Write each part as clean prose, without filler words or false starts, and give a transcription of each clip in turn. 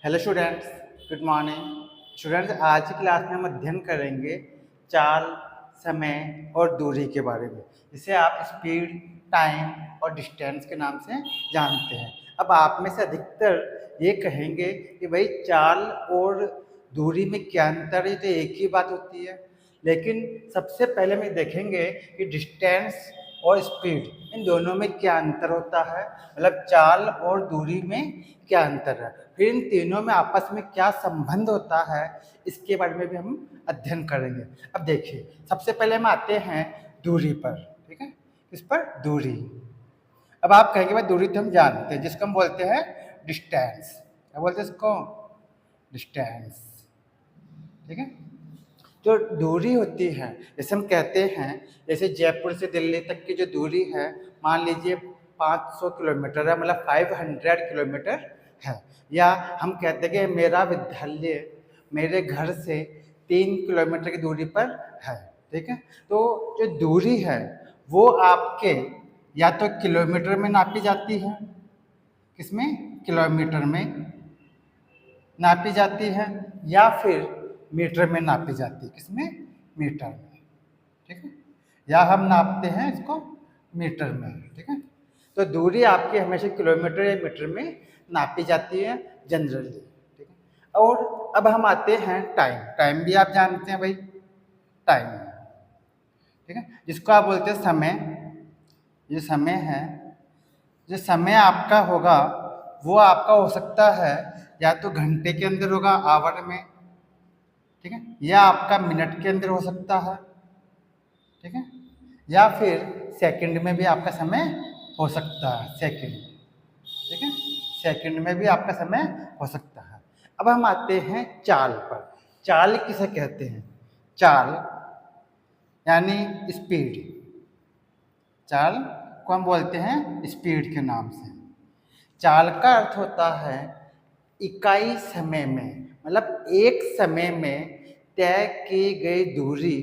Hello students, good morning. Students, आज की class में हम अध्ययन करेंगे चाल, समय और दूरी के बारे में, जिसे आप स्पीड, टाइम और डिस्टेंस के नाम से जानते हैं। अब आप में से अधिकतर ये कहेंगे कि भाई चाल और दूरी में क्या अंतर है, तो एक ही बात होती है। लेकिन सबसे पहले हम देखेंगे कि डिस्टेंस और स्पीड, इन दोनों में क्या अंतर होता है, मतलब चाल और दूरी में क्या अंतर है, फिर इन तीनों में आपस में क्या संबंध होता है, इसके बारे में भी हम अध्ययन करेंगे। अब देखिए, सबसे पहले हम आते हैं दूरी पर। ठीक है, इस पर दूरी। अब आप कहेंगे भाई दूरी तो हम जानते हैं, जिसको हम बोलते हैं डिस्टेंस। क्या बोलते हैं इसको? डिस्टेंस। ठीक है, जो दूरी होती है, जैसे हम कहते हैं, जैसे जयपुर से दिल्ली तक की जो दूरी है, मान लीजिए 500 किलोमीटर है, मतलब 500 किलोमीटर है। या हम कहते हैं कि मेरा विद्यालय मेरे घर से 3 किलोमीटर की दूरी पर है। ठीक है, तो जो दूरी है वो आपके या तो किलोमीटर में नापी जाती है, किसमें? किलोमीटर में नापी जाती है, या फिर मीटर में नापी जाती है, किसमें? मीटर में। ठीक है, या हम नापते हैं इसको मीटर में। ठीक है, तो दूरी आपकी हमेशा किलोमीटर या मीटर में नापी जाती है जनरली। ठीक है, और अब हम आते हैं टाइम। टाइम भी आप जानते हैं भाई, टाइम। ठीक है, जिसको आप बोलते हैं समय। ये समय है, जो समय आपका होगा वो आपका हो सकता है या तो घंटे के अंदर होगा, आवर में। ठीक है, या आपका मिनट के अंदर हो सकता है। ठीक है, या फिर सेकंड में भी आपका समय हो सकता है, सेकंड। ठीक है, सेकंड में भी आपका समय हो सकता है। अब हम आते हैं चाल पर। चाल किसे कहते हैं? चाल यानी स्पीड। चाल को हम बोलते हैं स्पीड के नाम से। चाल का अर्थ होता है इकाई समय में, मतलब एक समय में तय की गई दूरी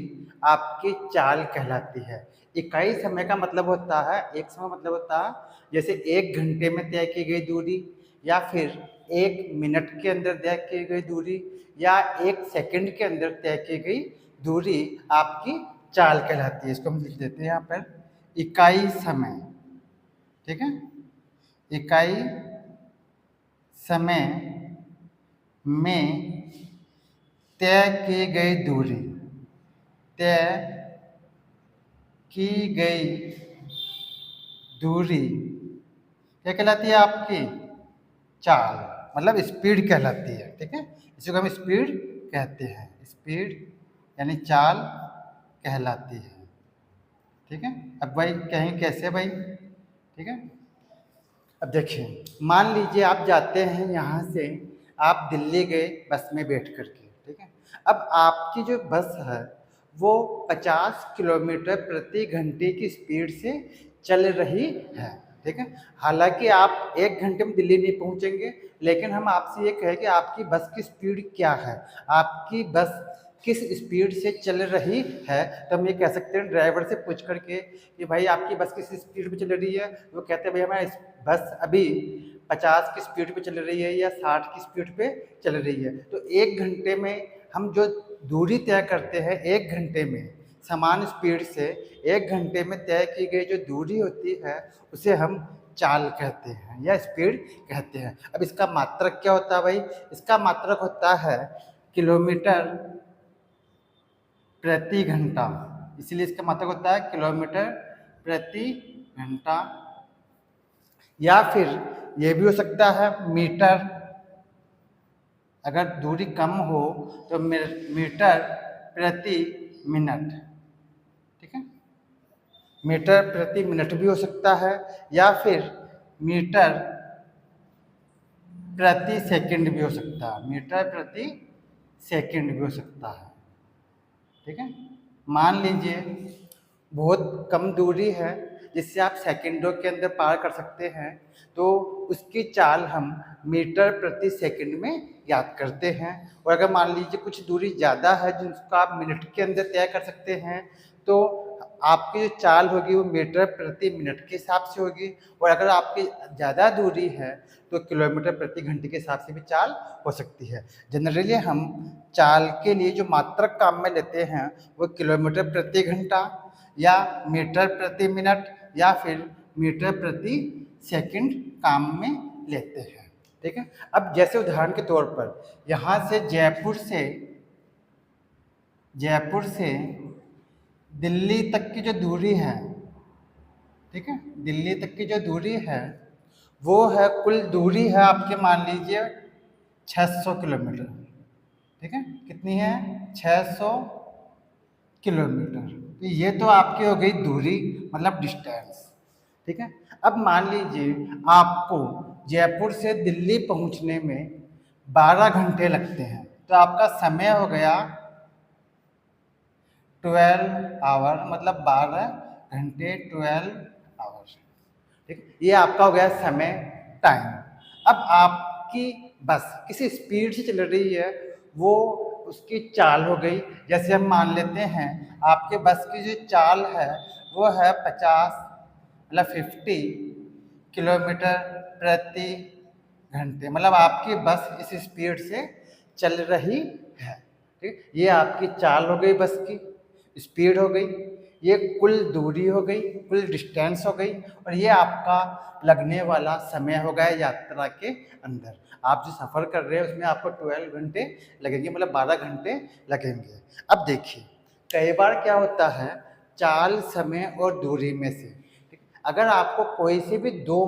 आपकी चाल कहलाती है। इकाई समय का मतलब होता है, एक समय मतलब होता है जैसे 1 घंटे में तय की गई दूरी, या फिर 1 मिनट के अंदर तय की गई दूरी, या 1 सेकंड के अंदर तय की गई दूरी आपकी चाल कहलाती है। इसको हम लिख देते हैं यहाँ पर, इकाई समय। ठीक है, इकाई समय में तय की गई दूरी, तय की गई दूरी क्या कहलाती है आपकी? चाल, मतलब स्पीड कहलाती है। ठीक है, इसी को हम स्पीड कहते हैं। स्पीड यानी चाल कहलाती है। ठीक है, अब भाई कहें कैसे भाई? ठीक है, अब देखिए, मान लीजिए आप जाते हैं यहाँ से, आप दिल्ली गए बस में बैठ करके। ठीक है, अब आपकी जो बस है वो 50 किलोमीटर प्रति घंटे की स्पीड से चल रही है। ठीक है, हालांकि आप 1 घंटे में दिल्ली नहीं पहुँचेंगे, लेकिन हम आपसे ये कहें कि आपकी बस की स्पीड क्या है, आपकी बस किस स्पीड से चल रही है। तो हम ये कह सकते हैं ड्राइवर से पूछ करके कि भाई आपकी बस किस स्पीड पे चल रही है। वो कहते हैं भाई हमारी बस अभी 50 की स्पीड पे चल रही है या 60 की स्पीड पे चल रही है। तो 1 घंटे में हम जो दूरी तय करते हैं, 1 घंटे में समान स्पीड से 1 घंटे में तय की गई जो दूरी होती है उसे हम चाल कहते हैं या स्पीड कहते हैं। अब इसका मात्रक क्या होता है भाई? इसका मात्रक होता है किलोमीटर प्रति घंटा। इसलिए इसका मात्रक होता है किलोमीटर प्रति घंटा, या फिर ये भी हो सकता है मीटर। अगर दूरी कम हो तो मीटर प्रति मिनट। ठीक है, मीटर प्रति मिनट भी हो सकता है, या फिर मीटर प्रति सेकंड भी हो सकता है। मीटर प्रति सेकंड भी हो सकता है। ठीक है, मान लीजिए बहुत कम दूरी है जिससे आप सेकंडों के अंदर पार कर सकते हैं, तो उसकी चाल हम मीटर प्रति सेकंड में याद करते हैं। और अगर मान लीजिए कुछ दूरी ज़्यादा है जिसको आप मिनट के अंदर तय कर सकते हैं, तो आपकी जो चाल होगी वो मीटर प्रति मिनट के हिसाब से होगी, और अगर आपकी ज़्यादा दूरी है तो किलोमीटर प्रति घंटे के हिसाब से भी चाल हो सकती है। जनरली हम चाल के लिए जो मात्रक काम में लेते हैं वो किलोमीटर प्रति घंटा या मीटर प्रति मिनट या फिर मीटर प्रति सेकंड काम में लेते हैं। ठीक है, अब जैसे उदाहरण के तौर पर यहाँ से जयपुर से दिल्ली तक की जो दूरी है, ठीक है, दिल्ली तक की जो दूरी है वो है, कुल दूरी है आपके मान लीजिए 600 किलोमीटर। ठीक है, कितनी है? 600 किलोमीटर। तो ये तो आपकी हो गई दूरी, मतलब डिस्टेंस। ठीक है, अब मान लीजिए आपको जयपुर से दिल्ली पहुंचने में 12 घंटे लगते हैं, तो आपका समय हो गया 12 आवर, मतलब 12 घंटे 12 आवर। ठीक, ये आपका हो गया समय, टाइम। अब आपकी बस किसी स्पीड से चल रही है, वो उसकी चाल हो गई। जैसे हम मान लेते हैं आपके बस की जो चाल है वो है 50 मतलब 50 किलोमीटर प्रति घंटे, मतलब आपकी बस इस स्पीड से चल रही है। ठीक, ये आपकी चाल हो गई, बस की स्पीड हो गई, ये कुल दूरी हो गई, कुल डिस्टेंस हो गई, और ये आपका लगने वाला समय हो गया यात्रा के अंदर। आप जो सफ़र कर रहे हैं उसमें आपको 12 घंटे लगेंगे, मतलब 12 घंटे लगेंगे। अब देखिए कई बार क्या होता है, चाल, समय और दूरी में से अगर आपको कोई से भी दो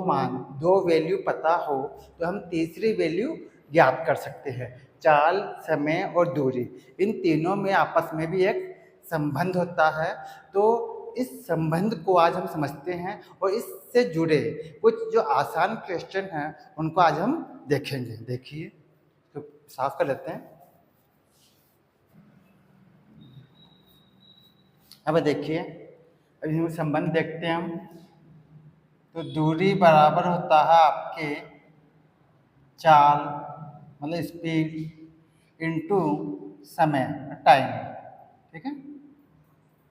वैल्यू पता हो तो हम तीसरी वैल्यू ज्ञात कर सकते हैं। चाल, समय और दूरी, इन तीनों में आपस में भी एक संबंध होता है। तो इस संबंध को आज हम समझते हैं और इससे जुड़े कुछ जो आसान क्वेश्चन हैं उनको आज हम देखेंगे। देखिए, तो साफ कर लेते हैं। अब देखिए, अभी संबंध देखते हैं हम। तो दूरी बराबर होता है आपके चाल, मतलब स्पीड इनटू समय, टाइम। ठीक है,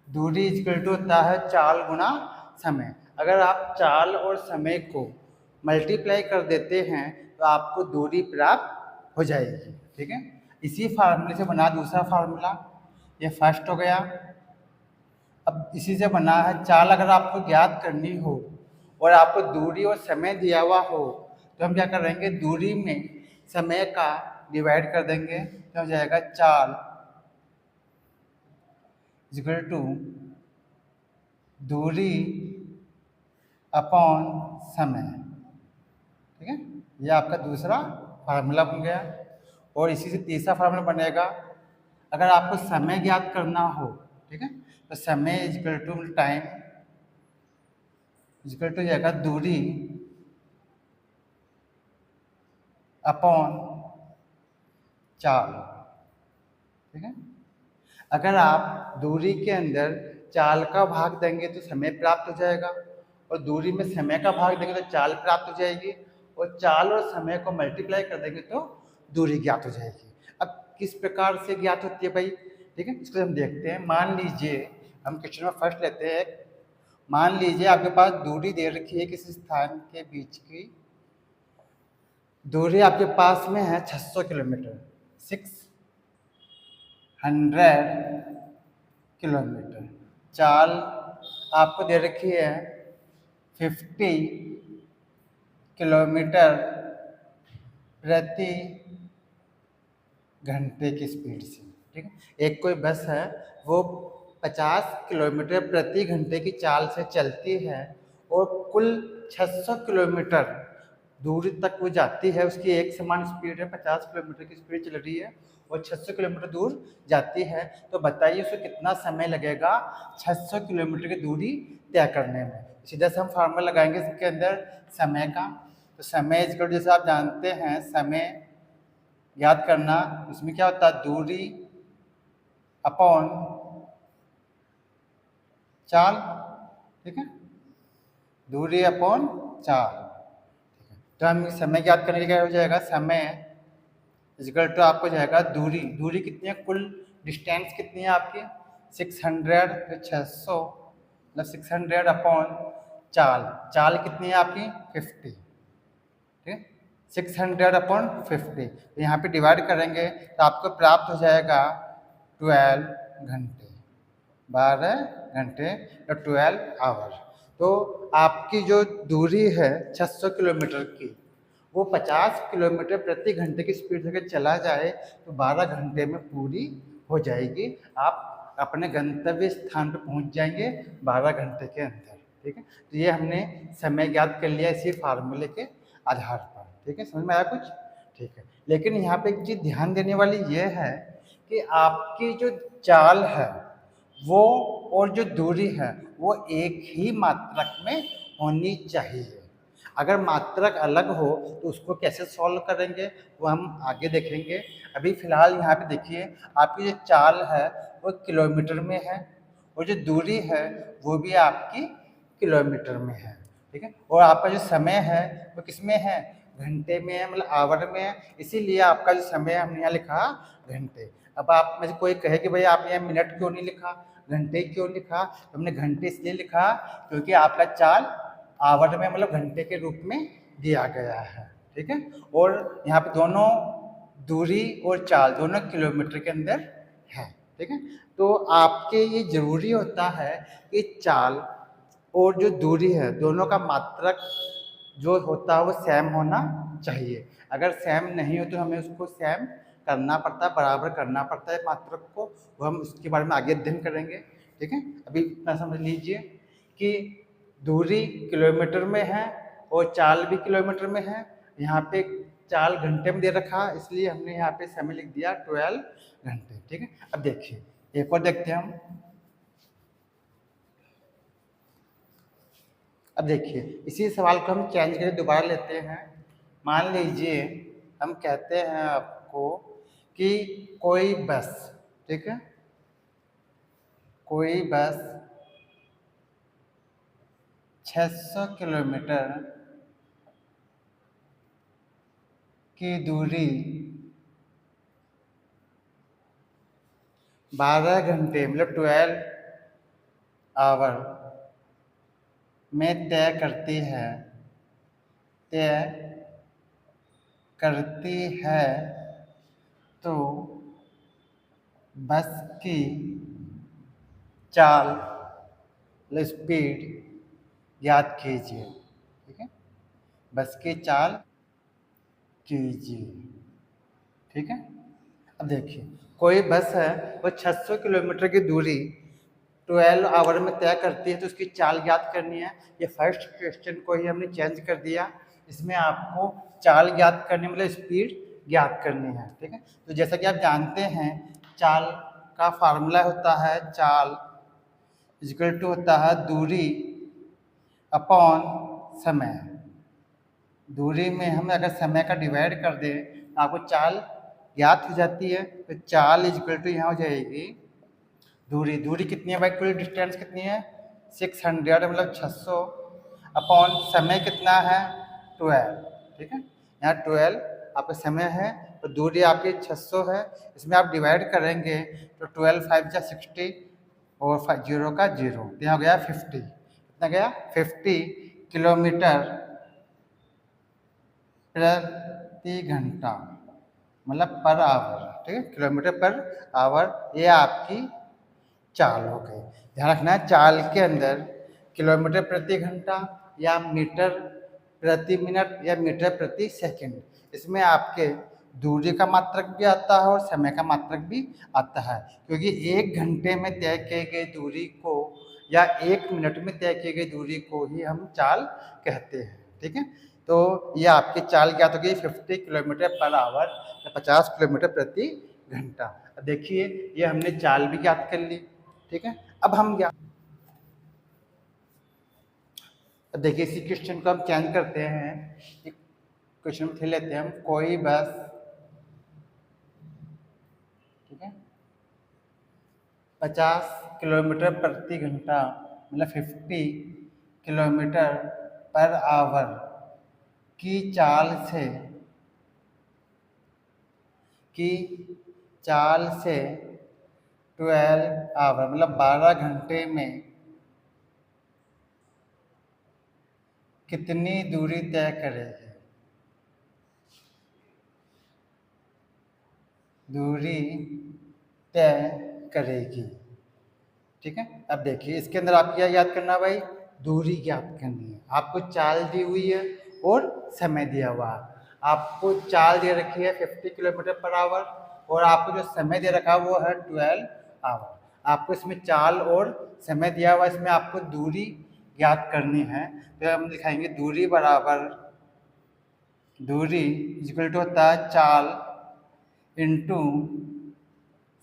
दूरी इक्वल टू होता है चाल गुना समय। अगर आप चाल और समय को मल्टीप्लाई कर देते हैं तो आपको दूरी प्राप्त हो जाएगी। ठीक है, इसी फार्मूले से बना दूसरा फार्मूला, ये फर्स्ट हो गया। अब इसी से बना है चाल, अगर आपको ज्ञात करनी हो और आपको दूरी और समय दिया हुआ हो तो हम क्या करेंगे, दूरी में समय का डिवाइड कर देंगे, तो हो जाएगा चाल इक्वल टू दूरी अपॉन समय। ठीक है, ये आपका दूसरा फार्मूला बन गया। और इसी से तीसरा फार्मूला बनेगा, अगर आपको समय ज्ञात करना हो, ठीक है, तो समय equal to time equal to जाएगा दूरी अपॉन चाल। ठीक है, अगर आप दूरी के अंदर चाल का भाग देंगे तो समय प्राप्त हो जाएगा, और दूरी में समय का भाग देंगे तो चाल प्राप्त हो जाएगी, और चाल और समय को मल्टीप्लाई कर देंगे तो दूरी ज्ञात हो जाएगी। अब किस प्रकार से ज्ञात होती है भाई? ठीक है, इसको हम देखते हैं। मान लीजिए हम क्वेश्चन में फर्स्ट लेते हैं। मान लीजिए आपके पास दूरी दे रखी है, किसी स्थान के बीच की दूरी आपके पास में है 600 किलोमीटर, 600 किलोमीटर। चाल आपको दे रखी है 50 किलोमीटर प्रति घंटे की स्पीड से। ठीक है, एक कोई बस है वो 50 किलोमीटर प्रति घंटे की चाल से चलती है और कुल 600 किलोमीटर दूरी तक वो जाती है। उसकी एक समान स्पीड है, 50 किलोमीटर की स्पीड चल रही है और 600 किलोमीटर दूर जाती है। तो बताइए उसको कितना समय लगेगा 600 किलोमीटर की दूरी तय करने में। सीधा से हम फार्मूला लगाएंगे इसके अंदर समय का। तो समय इक्वल, जैसे आप जानते हैं समय याद करना, उसमें क्या होता है, दूरी अपॉन चाल। ठीक है, दूरी अपॉन चाल। ठीक है, तो हम समय ज्ञात करने के क्या हो जाएगा, समय इक्वल टू आपको जाएगा दूरी। दूरी कितनी है, कुल डिस्टेंस कितनी है आपकी 600, 600 मतलब 600 अपॉन चाल, चाल कितनी है आपकी 50, ठीक है, 600 अपॉन 50, तो यहाँ पे डिवाइड करेंगे तो आपको प्राप्त हो जाएगा 12 घंटे, 12 घंटे या 12 आवर। तो आपकी जो दूरी है 600 किलोमीटर की, वो 50 किलोमीटर प्रति घंटे की स्पीड से चला जाए तो 12 घंटे में पूरी हो जाएगी। आप अपने गंतव्य स्थान पर पहुंच जाएंगे 12 घंटे के अंदर, ठीक है। तो ये हमने समय ज्ञात कर लिया इसी फार्मूले के आधार पर, ठीक है, समझ में आया कुछ, ठीक है। लेकिन यहाँ पे एक चीज़ ध्यान देने वाली ये है कि आपकी जो चाल है वो और जो दूरी है वो एक ही मात्रक में होनी चाहिए। अगर मात्रक अलग हो तो उसको कैसे सॉल्व करेंगे वो हम आगे देखेंगे। अभी फ़िलहाल यहाँ पे देखिए आपकी जो चाल है वो किलोमीटर में है और जो दूरी है वो भी आपकी किलोमीटर में है, ठीक है। और आपका जो समय है वो किस में है, घंटे में है, मतलब आवर में है, इसीलिए आपका जो समय है हमने यहाँ लिखा घंटे। अब आप में से कोई कहे कि भाई आप यहाँ मिनट क्यों नहीं लिखा, घंटे क्यों लिखा, तो हमने घंटे इसलिए लिखा क्योंकि आपका चाल आवर में मतलब घंटे के रूप में दिया गया है, ठीक है। और यहाँ पे दोनों दूरी और चाल दोनों किलोमीटर के अंदर है, ठीक है। तो आपके ये जरूरी होता है कि चाल और जो दूरी है दोनों का मात्रक जो होता है वो सेम होना चाहिए। अगर सेम नहीं हो तो हमें उसको सेम करना पड़ता है, बराबर करना पड़ता है मात्रक को, वो हम उसके बारे में आगे अध्ययन करेंगे, ठीक है। अभी इतना समझ लीजिए कि दूरी किलोमीटर में है और चाल भी किलोमीटर में है। यहाँ पे चाल घंटे में दे रखा इसलिए हमने यहाँ पे समय लिख दिया 12 घंटे, ठीक है। अब देखिए एक और देखते हैं हम। अब देखिए इसी सवाल को हम चेंज करके दोबारा लेते हैं। मान लीजिए हम कहते हैं आपको कि कोई बस, ठीक है, कोई बस 600 किलोमीटर की दूरी 12 घंटे मतलब 12 आवर में तय करती है तो बस की चाल स्पीड याद कीजिए, ठीक है, बस की चाल कीजिए, ठीक है। अब देखिए कोई बस है वो 600 किलोमीटर की दूरी 12 आवर में तय करती है तो उसकी चाल ज्ञात करनी है। ये फर्स्ट क्वेश्चन को ही हमने चेंज कर दिया, इसमें आपको चाल ज्ञात करनी मतलब स्पीड ज्ञात करनी है, ठीक है। तो जैसा कि आप जानते हैं चाल का फार्मूला होता है चाल इक्वल टू होता है दूरी अपॉन समय। दूरी में हम अगर समय का डिवाइड कर दें तो आपको चाल ज्ञात हो जाती है। तो चाल इक्वल टू यहाँ हो जाएगी दूरी, दूरी कितनी है भाई, कुल डिस्टेंस कितनी है 600 मतलब 600 अपॉन समय कितना है 12, ठीक है। यहाँ 12 आपका समय है तो दूरी आपकी 600 है, इसमें आप डिवाइड करेंगे तो 12 5 जा 60 और 0 का 0, तो यहाँ हो गया 50, कितना गया 50 किलोमीटर प्रति घंटा मतलब पर आवर, ठीक है, किलोमीटर पर आवर, ये आपकी चाल हो गई। ध्यान रखना है चाल के अंदर किलोमीटर प्रति घंटा या मीटर प्रति मिनट या मीटर प्रति सेकंड, इसमें आपके दूरी का मात्रक भी आता है और समय का मात्रक भी आता है, क्योंकि 1 घंटे में तय की गई दूरी को या 1 मिनट में तय की गई दूरी को ही हम चाल कहते हैं, ठीक है। तो ये आपकी चाल क्या तो गई 50 किलोमीटर पर आवर या 50 किलोमीटर प्रति घंटा। देखिए ये हमने चाल भी ज्ञात कर ली, ठीक है। अब हम क्या, अब देखिए इसी क्वेश्चन को हम चेंज करते हैं, एक क्वेश्चन में लेते हैं हम कोई बस, ठीक है, 50 किलोमीटर प्रति घंटा मतलब 50 किलोमीटर पर आवर की चाल से 12 आवर मतलब 12 घंटे में कितनी दूरी तय करेगी, दूरी तय करेगी। ठीक है, अब देखिए इसके अंदर आप क्या याद करना भाई, दूरी ज्ञात करनी है। आपको चाल दी हुई है और समय दिया हुआ है। आपको चाल दे रखी है 50 किलोमीटर पर आवर और आपको जो समय दे रखा है वो है 12 आवर। आपको इसमें चाल और समय दिया हुआ, इसमें आपको दूरी ज्ञात करनी है। तो हम दिखाएंगे दूरी बराबर, दूरी इक्वल टू होता है चाल इंटू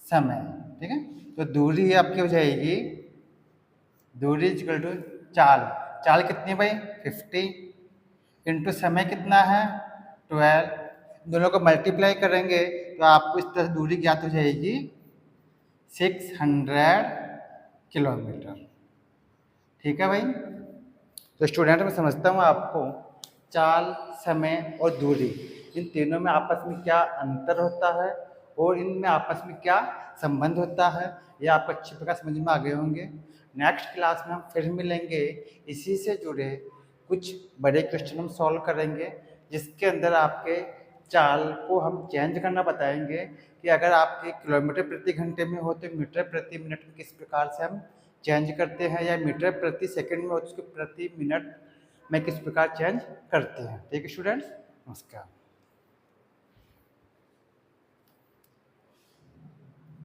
समय। ठीक है, तो दूरी आपकी हो जाएगी, दूरी इक्वल टू चाल, चाल कितनी भाई 50 इंटू समय कितना है 12, दोनों को मल्टीप्लाई करेंगे तो आपको इस तरह दूरी ज्ञात हो जाएगी 600 किलोमीटर। ठीक है भाई, तो स्टूडेंट मैं समझता हूँ आपको चाल, समय और दूरी इन तीनों में आपस में क्या अंतर होता है और इनमें आपस में क्या संबंध होता है, ये आपको अच्छी प्रकार समझ में आ गए होंगे। नेक्स्ट क्लास में हम फिर मिलेंगे, इसी से जुड़े कुछ बड़े क्वेश्चन हम सॉल्व करेंगे, जिसके अंदर आपके चाल को हम चेंज करना बताएंगे कि अगर आपके किलोमीटर प्रति घंटे में हो तो मीटर प्रति मिनट में किस प्रकार से हम चेंज करते हैं, या मीटर प्रति सेकंड में हो तो उसको प्रति मिनट में किस प्रकार चेंज करते हैं। ठीक है स्टूडेंट्स, नमस्कार।